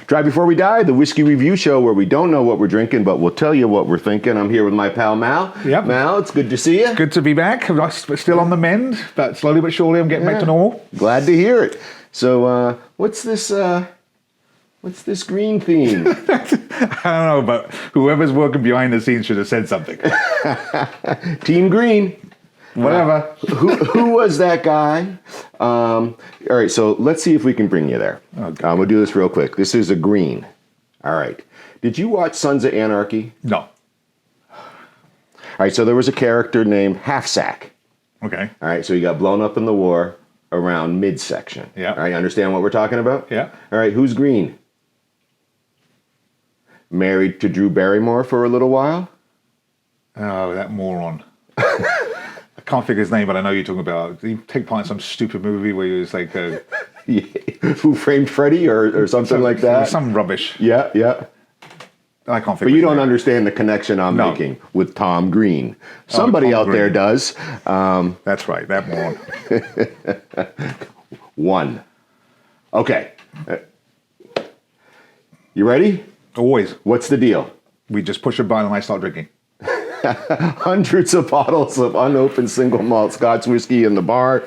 Try Before We Die, the whiskey review show where we don't know what we're drinking, but we'll tell you what we're thinking. I'm here with my pal Mal. Yep. Mal, it's good to see you. Good to be back. I'm still on the mend, but slowly but surely I'm getting back to normal. Glad to hear it. So, what's this green theme? I don't know, but whoever's working behind the scenes should have said something. Team Green. Whatever. Who was that guy? All right, so let's see if we can bring you there. Okay. We'll do this real quick. This is a green. All right. Did you watch Sons of Anarchy? No. All right, so there was a character named Half Sack. Okay. All right, so he got blown up in the war around midsection. Yeah. All right, understand what we're talking about? Yeah. All right, who's green? Married to Drew Barrymore for a little while? Oh, that moron. I can't figure his name, but I know you're talking about. Did he take part in some stupid movie where he was like... Who Framed Freddy or something like that? Some rubbish. Yeah, yeah. I can't figure But you his don't name. understand the connection I'm making with Tom Green. Somebody Tom out there Green. does. That's right, that moron. One. Okay. You ready? Always. What's the deal? We just push a button and I start drinking. Hundreds of bottles of unopened single malt Scotch whiskey in the bar.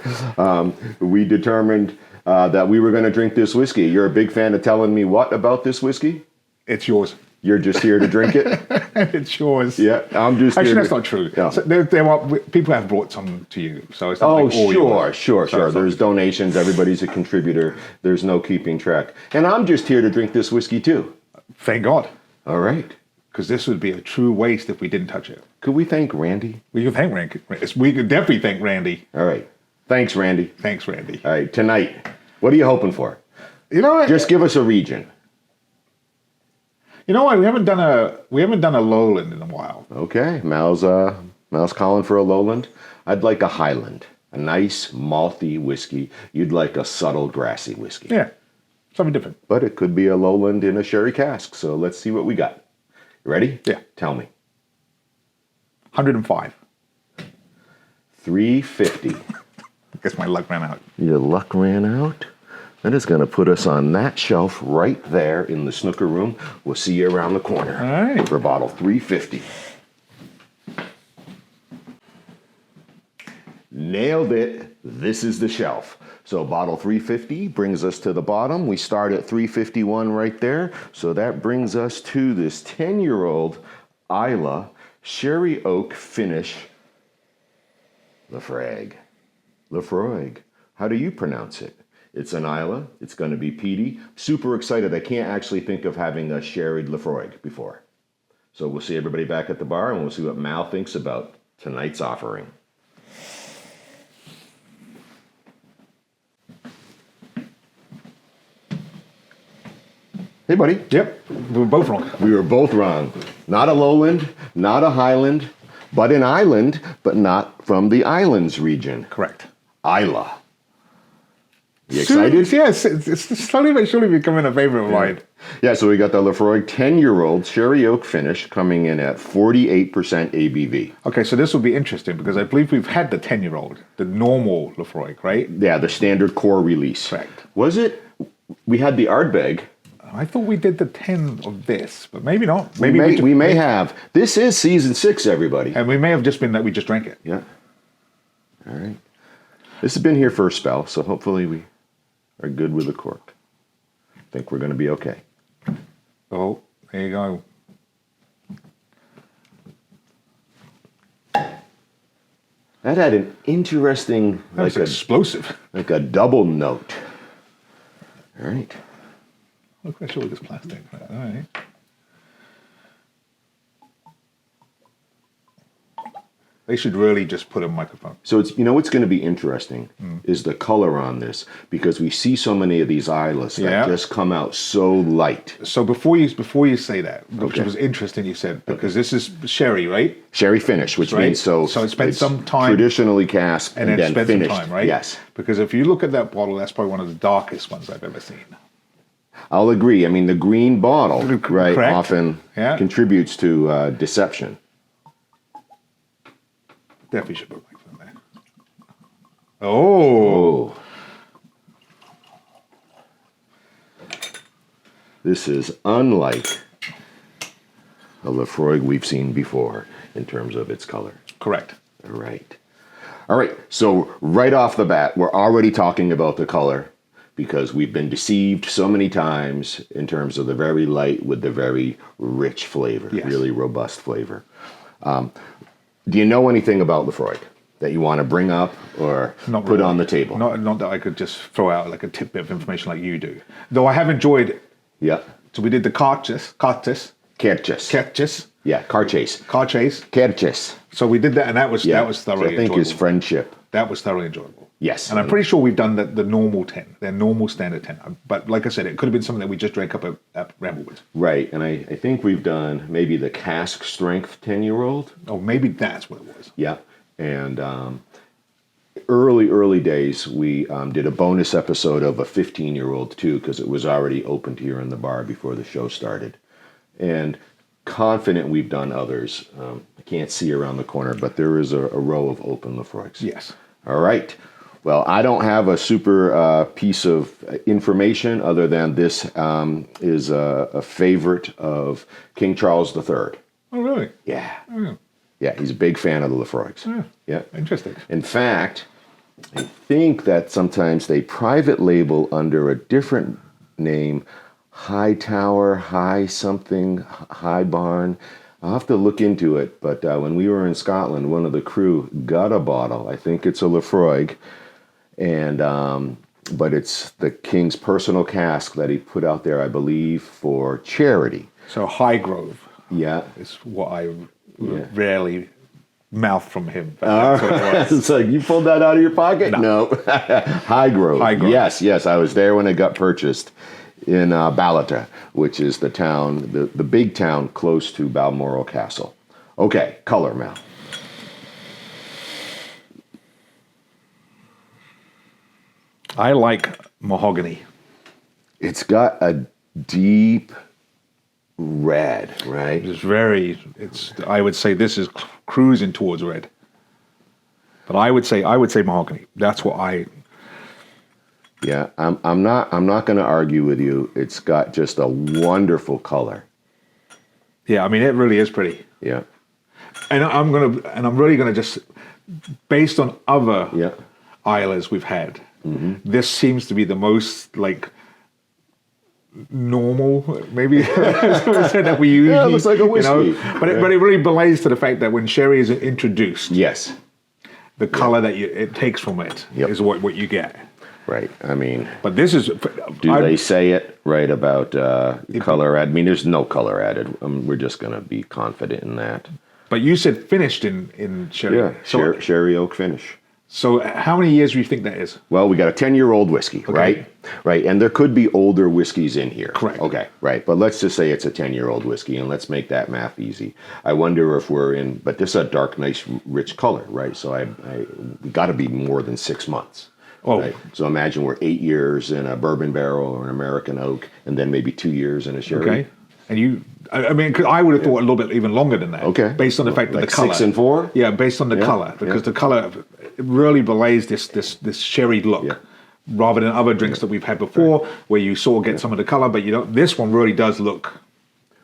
We determined that we were going to drink this whiskey. You're a big fan of telling me what about this whiskey? It's yours. You're just here to drink it? It's yours. Yeah, I'm just Actually, here that's to- not true. Yeah. So people have brought some to you, so it's not Oh, like all yours. sure. So it's not- There's donations. Everybody's a contributor. There's no keeping track. And I'm just here to drink this whiskey too. Thank God, All right. because this would be a true waste if we didn't touch it. Could we thank Randy? We could thank Randy. We could definitely thank Randy. All right. Thanks, Randy. Thanks, Randy. All right. Tonight, what are you hoping for? You know what? Just give us a region. You know what? We haven't done a lowland in a while. Okay. Mal's calling for a lowland. I'd like a highland. A nice malty whiskey. You'd like a subtle grassy whiskey. Yeah, something different. But it could be a lowland in a sherry cask. So let's see what we got. You ready? Yeah. Tell me. 105. 350. I guess my luck ran out. Your luck ran out? That is going to put us on that shelf right there in the snooker room. We'll see you around the corner. All right. For bottle 350. Nailed it. This is the shelf. So bottle 350 brings us to the bottom. We start at 351 right there. So that brings us to this 10-year-old Islay Sherry Oak Finish Laphroaig. Laphroaig. How do you pronounce it? It's an Islay. It's going to be peaty. Super excited. I can't actually think of having a sherried Laphroaig before. So we'll see everybody back at the bar and we'll see what Mal thinks about tonight's offering. Hey, buddy. Yep, we were both wrong. We were both wrong. Not a lowland, not a highland, but an island, but not from the islands region. Correct. Islay. You excited? Yes, it's slowly but surely becoming a favorite of mine. Yeah, so we got the Laphroaig 10-year-old Sherry Oak Finish coming in at 48% ABV. Okay, so this will be interesting because I believe we've had the 10-year-old, the normal Laphroaig, right? Yeah, the standard core release. Correct. Was it? We had the Ardbeg. I thought we did the 10 of this, but maybe not. We Maybe may, have. This is season 6, everybody. And we may have just been that we just drank it. Yeah. All right. This has been here for a spell, so hopefully we are good with the cork. I think we're going to be okay. Oh, there you go. That had an interesting, That was explosive. like a double note. All right. Look, I show you this plastic. All right. They should really just put a microphone. So it's, you know what's going to be interesting is the color on this, because we see so many of these Islas that just come out so light. So before you say that, which Okay. was interesting, you said, because this is sherry, right? Sherry finish, which Right. means so it spent it's some time traditionally casked and and then then spent finished. some time, right? Yes, Because if you look at that bottle, that's probably one of the darkest ones I've ever seen. I'll agree. I mean, the green bottle, right, Correct. often contributes to deception. Definitely should put a microphone there. Oh. This is unlike a Laphroaig we've seen before in terms of its color. Correct. All right. All right. So right off the bat, we're already talking about the color because we've been deceived so many times in terms of the very light with the very rich flavor, Yes. really robust flavor. Do you know anything about Laphroaig that you want to bring up or Not put really. on the table? Not that I could just throw out like a tidbit of information like you do. Though I have enjoyed. Yeah. So we did the Carchis. Kerchis. Yeah, Carchase. Carchase. Kerchis. So we did that, and that was Yeah. thoroughly I think enjoyable. is friendship. That was thoroughly enjoyable. Yes. And I'm pretty sure we've done the normal 10, their normal standard 10. But like I said, it could have been something that we just drank up at Ramblewood. Right, and I think we've done maybe the cask strength 10-year-old. Oh, maybe that's what it was. Yeah, and early days, we did a bonus episode of a 15-year-old too, because it was already opened here in the bar before the show started. And confident we've done others. I can't see around the corner, but there is a row of open Laphroaigs. Yes. All right. Well, I don't have a super piece of information other than this is a favorite of King Charles III. Oh, really? Yeah. Oh, Yeah, he's a big fan of the Laphroaigs. Yeah. interesting. In fact, I think that sometimes they private label under a different name, High Tower, High something, High Barn. I'll have to look into it, but when we were in Scotland, one of the crew got a bottle. I think it's a Laphroaig, and but it's the king's personal cask that he put out there, I believe, for charity. So Highgrove Yeah. is what I rarely mouth from him. But All that's what it right. was. It's like, you pulled that out of your pocket? No. Highgrove. Highgrove. Yes. I was there when it got purchased in Ballata, which is the town, the big town close to Balmoral Castle. Okay, color, Mal. I like mahogany. It's got a deep red, right? I would say this is cruising towards red. But I would say mahogany. That's what I. Yeah, I'm not going to argue with you. It's got just a wonderful color. Yeah, I mean it really is pretty. Yeah. And I'm really gonna just, based on other Yeah. Islas we've had, this seems to be the most like normal, maybe that we usually. Yeah, it looks like a whiskey. But it really belays to the fact that when sherry is introduced, Yes. the color that it takes from it is Yep. what you get. Right. I mean, But this is. do they say it right about color added? I mean, there's no color added. We're just going to be confident in that. But you said finished in sherry. Yeah, So, sherry oak finish. so how many years do you think that is? Well, we got a 10-year-old whiskey, right? Right, and there could be older whiskeys in here. Correct. Okay, right. But let's just say it's a 10-year-old whiskey, and let's make that math easy. I wonder if we're in, but this is a dark, nice, rich color, right? So we got to be more than 6 months. Oh. Right? So imagine we're 8 years in a bourbon barrel or an American oak, and then maybe 2 years in a sherry. Okay. And I mean, 'cause I would have thought a little bit even longer than that. Okay. Based on the fact that Like the color. 6 and 4? Yeah, based on the color, because the color really belays this sherry look, Yeah. rather than other drinks that we've had before, where you sort of get some of the color, but you don't. This one really does look.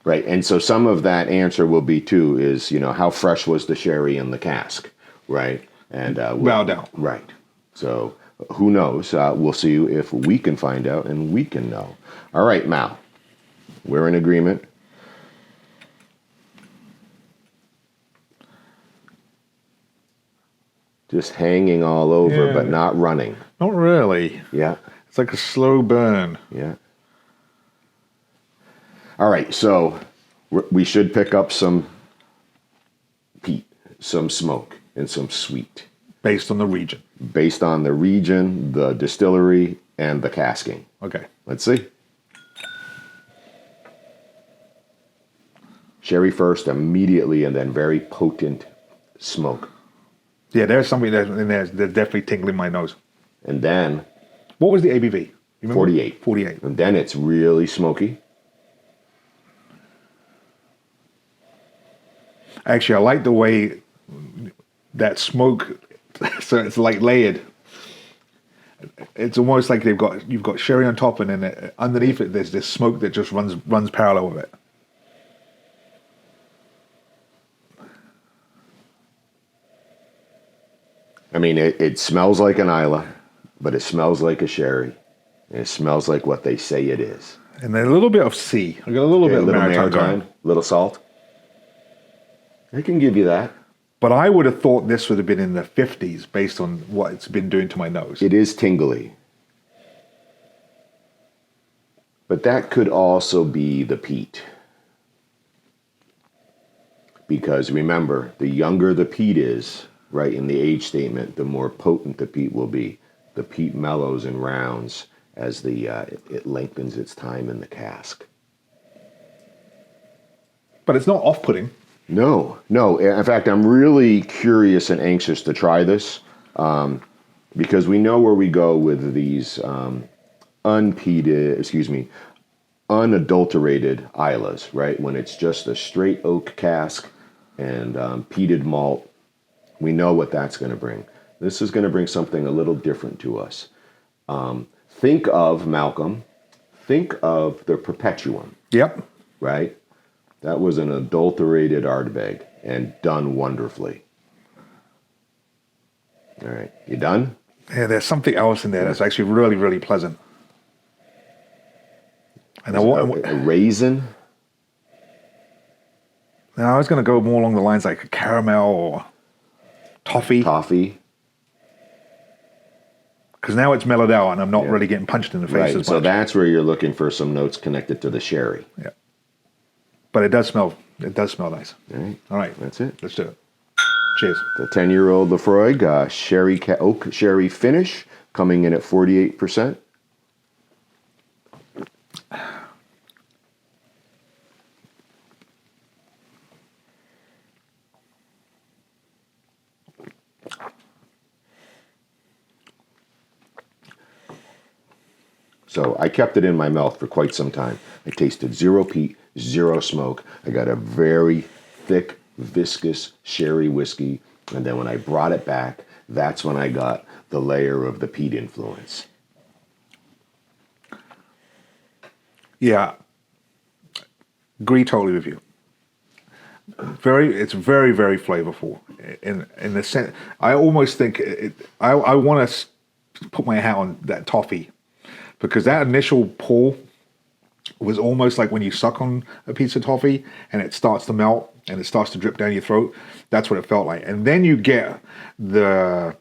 Right, and so some of that answer will be too is, how fresh was the sherry in the cask, right? And Without doubt. Right. So who knows? We'll see if we can find out and we can know. All right, Mal, we're in agreement. Just hanging all over, Yeah. but not running. Not really. Yeah, It's like a slow burn. yeah. All right, so we should pick up some peat, some smoke, and some sweet. Based on the region. Based on the region, the distillery, and the casking. Okay. Let's see. Sherry first, immediately, and then very potent smoke. Yeah, there's something there in there that's definitely tingling my nose. And then What was the ABV? You remember? 48. 48. And then it's really smoky. Actually, I like the way that smoke, so it's like layered. It's almost like you've got sherry on top, and then underneath it there's this smoke that just runs parallel with it. I mean, it smells like an Islay, but it smells like a sherry. And it smells like what they say it is. And then a little bit of sea. I got a little bit of maritime. Little salt. I can give you that. But I would have thought this would have been in the 50s based on what it's been doing to my nose. It is tingly. But that could also be the peat. Because remember, the younger the peat is, right, in the age statement, the more potent the peat will be. The peat mellows and rounds as it lengthens its time in the cask. But it's not off-putting. No. In fact, I'm really curious and anxious to try this because we know where we go with these unadulterated Islas, right? When it's just a straight oak cask and peated malt, we know what that's going to bring. This is going to bring something a little different to us. Think of, Malcolm, think of the Perpetuum. Yep. Right? That was an adulterated Ardbeg and done wonderfully. All right, you done? Yeah, there's something else in there that's actually really, really pleasant. And a raisin? Now, I was going to go more along the lines like a caramel or toffee. Toffee. Because now it's mellowed out and I'm not really getting punched in the face as much. So that's where you're looking for some notes connected to the sherry. Yeah. But it does smell nice. All right. That's it. Let's do it. Cheers. The 10-year-old Laphroaig sherry oak sherry finish coming in at 48%. So I kept it in my mouth for quite some time. I tasted zero peat, zero smoke. I got a very thick, viscous sherry whiskey. And then when I brought it back, that's when I got the layer of the peat influence. Yeah. Agree totally with you. It's very, very flavorful. In the sense, I almost think I want to put my hat on that toffee. Because that initial pull was almost like when you suck on a piece of toffee and it starts to melt and it starts to drip down your throat. That's what it felt like. And then you get that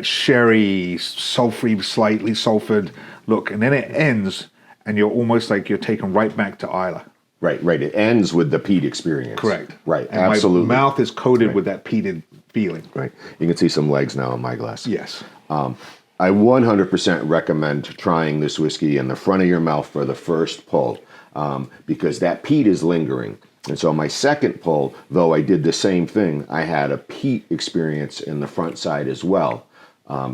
sherry, sulfury, slightly sulfured look. And then it ends and you're almost like you're taken right back to Islay. Right. It ends with the peat experience. Correct. Right, and absolutely. My mouth is coated with that peated feeling. Right. You can see some legs now in my glass. Yes. I 100% recommend trying this whiskey in the front of your mouth for the first pull because that peat is lingering. And so my second pull, though I did the same thing, I had a peat experience in the front side as well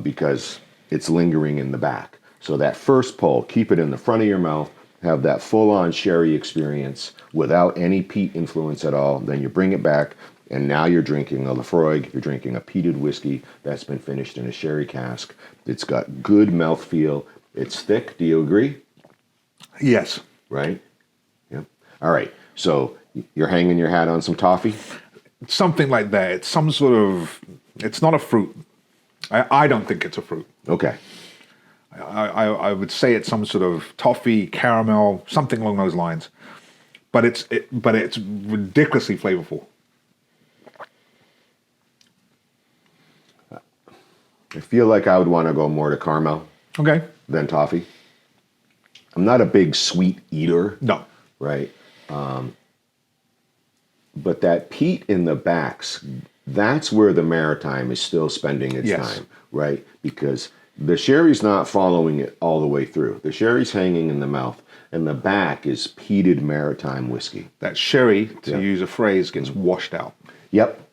because it's lingering in the back. So that first pull, keep it in the front of your mouth, have that full-on sherry experience without any peat influence at all. Then you bring it back. And now you're drinking a Laphroaig, you're drinking a peated whiskey that's been finished in a sherry cask. It's got good mouthfeel. It's thick. Do you agree? Yes. Right? Yep. All right. So you're hanging your hat on some toffee? Something like that. It's some sort of, it's not a fruit. I don't think it's a fruit. Okay. I would say it's some sort of toffee, caramel, something along those lines. But it's ridiculously flavorful. I feel like I would want to go more to caramel than toffee. I'm not a big sweet eater. No. Right? But that peat in the backs, that's where the maritime is still spending its time, right? Because the sherry's not following it all the way through. The sherry's hanging in the mouth, and the back is peated maritime whiskey. That sherry, to use a phrase, gets washed out. Yep.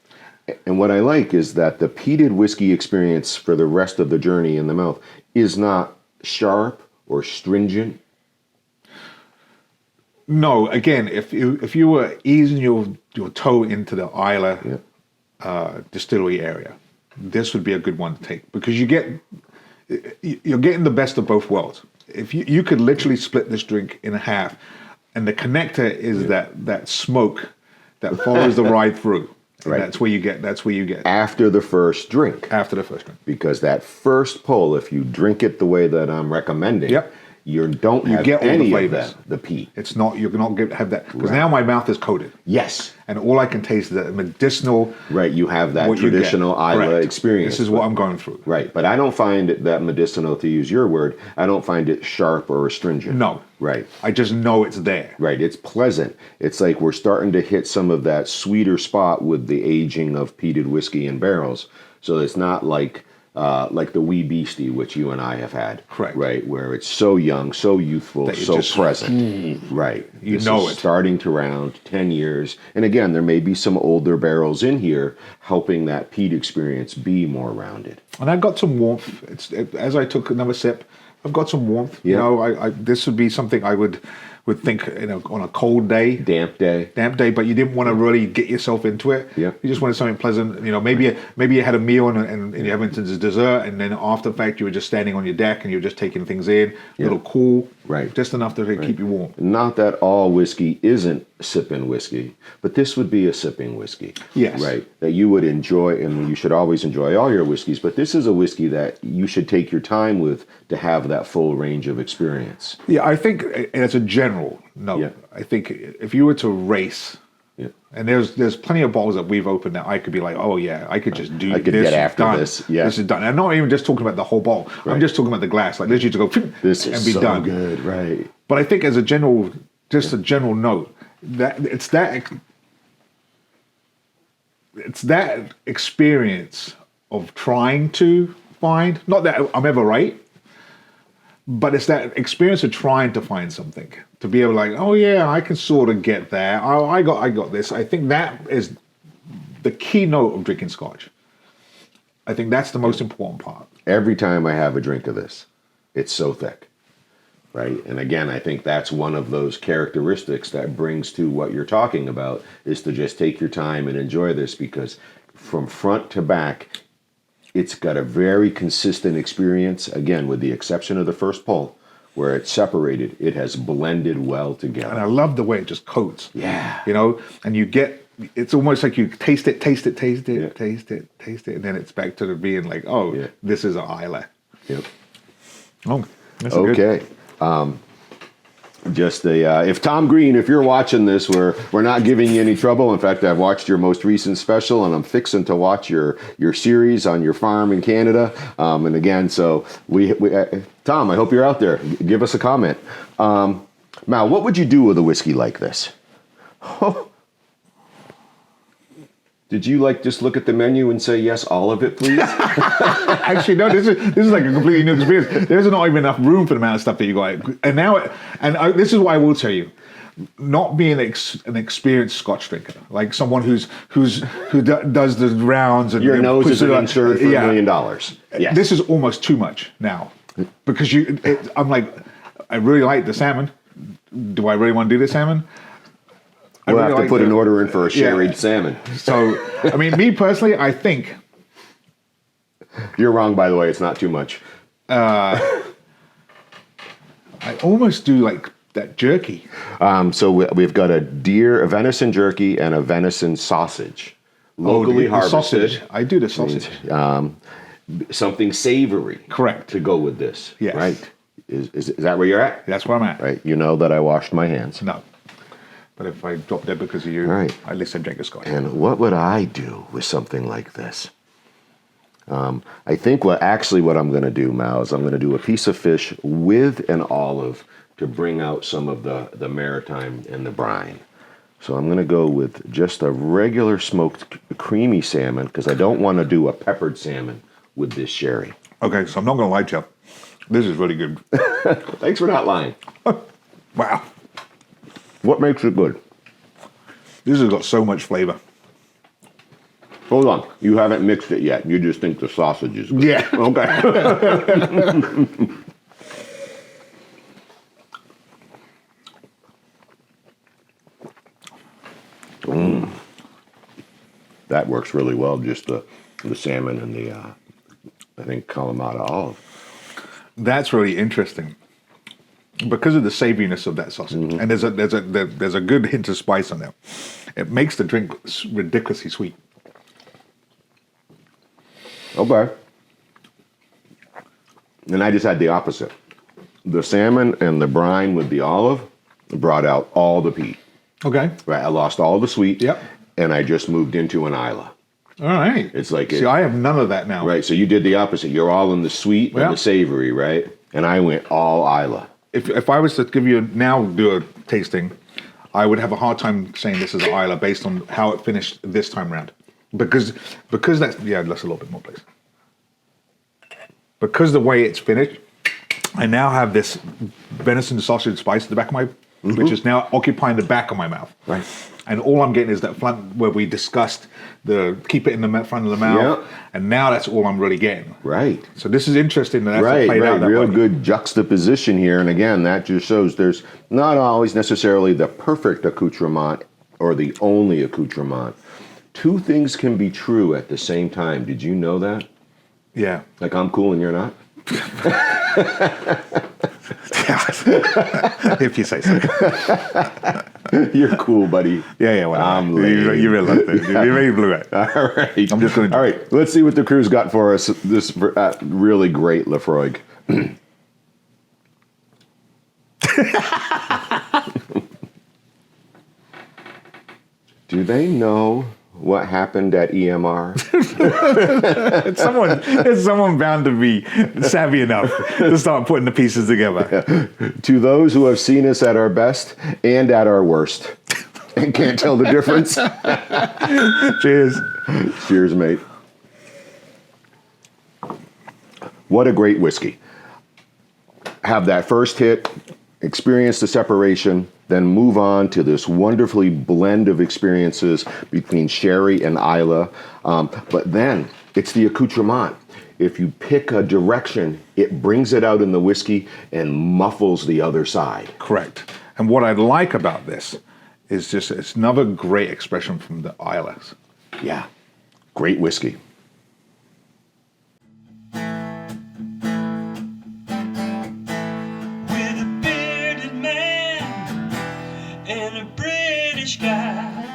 And what I like is that the peated whiskey experience for the rest of the journey in the mouth is not sharp or stringent. No, again, if you were easing your toe into the Islay distillery area, this would be a good one to take because you get you're getting the best of both worlds. If you could literally split this drink in half, and the connector is that smoke that follows the ride through. And Right. That's where you get After the first drink. after the first drink. Because that first pull, if you drink it the way that I'm recommending, Yep. you don't have get all the any of flavors. the peat. It's not you're not going to have that because now my mouth is coated, Yes. and all I can taste is that medicinal. Right, you have that what you get. traditional Islay Correct. experience. This is what I'm going through. Right, but I don't find it that medicinal, to use your word. I don't find it sharp or astringent. No. Right. I just know it's there. Right, it's pleasant. It's like we're starting to hit some of that sweeter spot with the aging of peated whiskey in barrels. So it's not like the Wee Beastie, which you and I have had. Correct. Right, where it's so young, so youthful, That it so just- present. Right. You This know is it. starting to round 10 years. And again, there may be some older barrels in here helping that peat experience be more rounded. And I got some warmth. As I took another sip, I've got some warmth. Yeah. You know, I this would be something I would think on a cold day. Damp day. But you didn't want to really get yourself into it. Yeah. You just wanted something pleasant. You know, maybe you had a meal and you have it as dessert, and then after the fact you were just standing on your deck and you're just taking things in, a little cool, Right. just enough to keep you warm. Not that all whiskey isn't sipping whiskey, but this would be a sipping whiskey. Yes. Right. That you would enjoy, and you should always enjoy all your whiskeys, but this is a whiskey that you should take your time with to have that full range of experience. Yeah, I think as a general note, Yeah. I think if you were to race. Yeah. And there's plenty of bottles that we've opened that I could be like, oh yeah, I could just do. I could this get after done. this, yeah. This is done. And I'm not even just talking about the whole bottle. Right. I'm just talking about the glass. Like literally to go This and is be so done. good, right? But I think as a general note, that it's that experience of trying to find, not that I'm ever right, but it's that experience of trying to find something, to be able to like, oh yeah, I can sort of get there. Oh, I got this. I think that is the keynote of drinking Scotch. I think that's the most important part. Every time I have a drink of this, it's so thick, right? And again, I think that's one of those characteristics that brings to what you're talking about, is to just take your time and enjoy this, because from front to back, it's got a very consistent experience. Again, with the exception of the first pull, where it's separated, it has blended well And together. I love the way it just coats. Yeah. You know, and you get, it's almost like you taste it, Yeah. and then it's back to the being like, oh, Yeah. this is an Islay. Yep. Oh, that's good. Okay. If Tom Green, if you're watching this, we're not giving you any trouble. In fact, I've watched your most recent special, and I'm fixing to watch your series on your farm in Canada. And again, so Tom, I hope you're out there. Give us a comment. Mal, what would you do with a whiskey like this? Did you just look at the menu and say yes, all of it, please? Actually, no. This is like a completely new experience. There's not even enough room for the amount of stuff that you got. And now, this is what I will tell you: not being an experienced Scotch drinker, like someone who does the rounds and Your nose puts is an it insured for $1 million. Yes. This is almost too much now, because I'm like, I really like the salmon. Do I really want to do the salmon? We'll really have to like put an the- order in for a sherried Yeah. salmon. So, I mean, me personally, I think You're wrong, by the way. It's not too much. I almost do like that jerky. So we've got a venison jerky and a venison sausage, locally the harvested. sausage. I do the sausage. Something savory, Correct. to go with this. Yes. Right? Is that where you're at? That's where I'm at. Right. You know that I washed my hands. No. But if I drop dead because of you, Right. at least I drink a Scotch. And what would I do with something like this? I think what I'm going to do, Mal, is I'm going to do a piece of fish with an olive to bring out some of the maritime and the brine. So I'm going to go with just a regular smoked creamy salmon, because I don't want to do a peppered salmon with this sherry. Okay, so I'm not going to lie to you. This is really good. Thanks for not lying. Wow. What makes it good? This has got so much flavor. Hold on. You haven't mixed it yet. You just think the sausage is good. Yeah. Okay. That works really well, just the salmon and the, I think, Kalamata olive. That's really interesting because of the savouriness of that sausage, and there's a good hint of spice on there. It makes the drink ridiculously sweet. Okay. And I just had the opposite. The salmon and the brine with the olive brought out all the peat. Okay. Right, I lost all the sweet. Yep. And I just moved into an Islay. All right. It's like See, I have none of that now. Right, so you did the opposite. You're all in the sweet Yeah. and the savory, right? And I went all Islay. If I was to do a tasting, I would have a hard time saying this is an Islay based on how it finished this time round, because that's that's a little bit more, please. Because the way it's finished, I now have this venison sausage spice at the back of my, which is now occupying the back of my mouth. Right. And all I'm getting is that front where we discussed the keep it in the front of the mouth, Yep. and now that's all I'm really getting. Right. So this is interesting that that's Right, played out that real way. good juxtaposition here. And again, that just shows there's not always necessarily the perfect accoutrement or the only accoutrement. Two things can be true at the same time. Did you know that? Yeah. Like I'm cool and you're not? If you say so. You're cool, buddy. Yeah, well, I'm you lame. really like that. You really blew it. All right. I'm just going to. All right, let's see what the crew's got for us. This really great Laphroaig. Do they know what happened at EMR? It's someone bound to be savvy enough to start putting the pieces together. To those who have seen us at our best and at our worst and can't tell the difference. Cheers. Cheers, mate. What a great whiskey. Have that first hit, experience the separation, then move on to this wonderfully blend of experiences between sherry and Islay. But then it's the accoutrement. If you pick a direction, it brings it out in the whiskey and muffles the other side. Correct. And what I like about this is just it's another great expression from the Islas. Yeah, great whiskey. With a bearded man and a British guy.